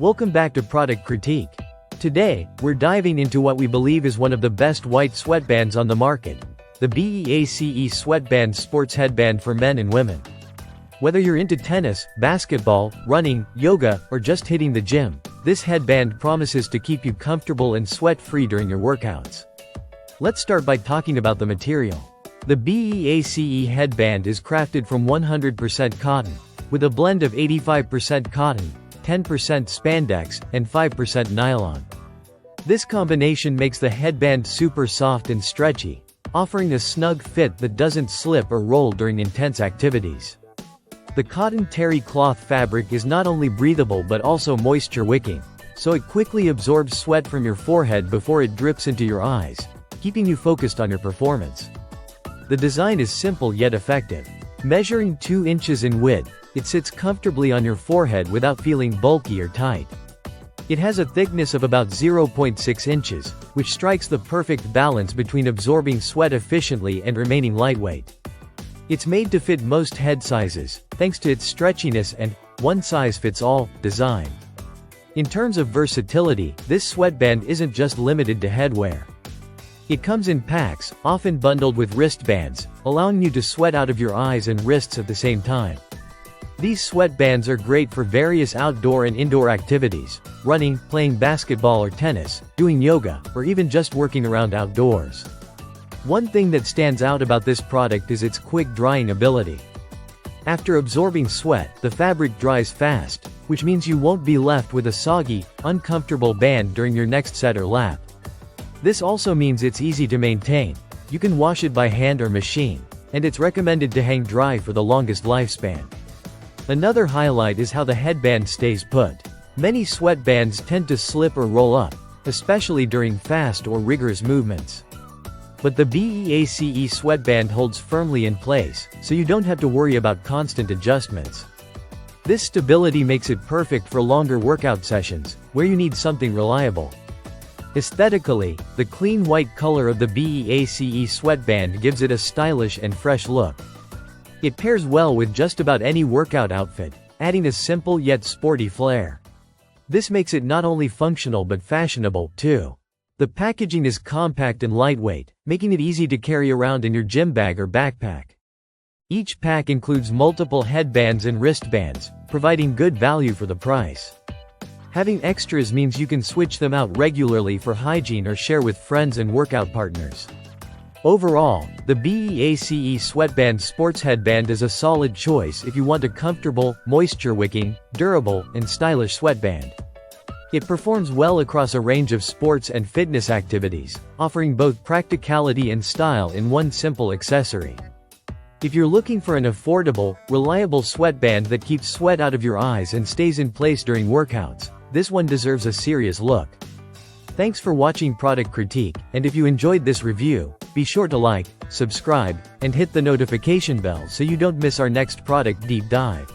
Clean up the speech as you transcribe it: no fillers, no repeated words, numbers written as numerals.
Welcome back to Product Critique. Today, we're diving into what we believe is one of the best white sweatbands on the market, the BEACE Sweatbands sports headband for men and women. Whether you're into tennis, basketball, running, yoga, or just hitting the gym, this headband promises to keep you comfortable and sweat-free during your workouts. Let's start by talking about the material. The BEACE headband is crafted from 100% cotton, with a blend of 85% cotton, 10% spandex, and 5% nylon. This combination makes the headband super soft and stretchy, offering a snug fit that doesn't slip or roll during intense activities. The cotton terry cloth fabric is not only breathable but also moisture-wicking, so it quickly absorbs sweat from your forehead before it drips into your eyes, keeping you focused on your performance. The design is simple yet effective. Measuring 2 inches in width, it sits comfortably on your forehead without feeling bulky or tight. It has a thickness of about 0.6 inches, which strikes the perfect balance between absorbing sweat efficiently and remaining lightweight. It's made to fit most head sizes, thanks to its stretchiness and one-size-fits-all design. In terms of versatility, this sweatband isn't just limited to headwear. It comes in packs, often bundled with wristbands, allowing you to sweat out of your eyes and wrists at the same time. These sweatbands are great for various outdoor and indoor activities: running, playing basketball or tennis, doing yoga, or even just working around outdoors. One thing that stands out about this product is its quick drying ability. After absorbing sweat, the fabric dries fast, which means you won't be left with a soggy, uncomfortable band during your next set or lap. This also means it's easy to maintain. You can wash it by hand or machine, and it's recommended to hang dry for the longest lifespan. Another highlight is how the headband stays put. Many sweatbands tend to slip or roll up, especially during fast or rigorous movements. But the BEACE sweatband holds firmly in place, so you don't have to worry about constant adjustments. This stability makes it perfect for longer workout sessions, where you need something reliable. Aesthetically, the clean white color of the BEACE sweatband gives it a stylish and fresh look. It pairs well with just about any workout outfit, adding a simple yet sporty flair. This makes it not only functional but fashionable, too. The packaging is compact and lightweight, making it easy to carry around in your gym bag or backpack. Each pack includes multiple headbands and wristbands, providing good value for the price. Having extras means you can switch them out regularly for hygiene or share with friends and workout partners. Overall, the BEACE Sweatband sports headband is a solid choice if you want a comfortable, moisture-wicking, durable, and stylish sweatband. It performs well across a range of sports and fitness activities, offering both practicality and style in one simple accessory. If you're looking for an affordable, reliable sweatband that keeps sweat out of your eyes and stays in place during workouts, this one deserves a serious look. Thanks for watching Product Critique, and if you enjoyed this review, be sure to like, subscribe, and hit the notification bell so you don't miss our next product deep dive.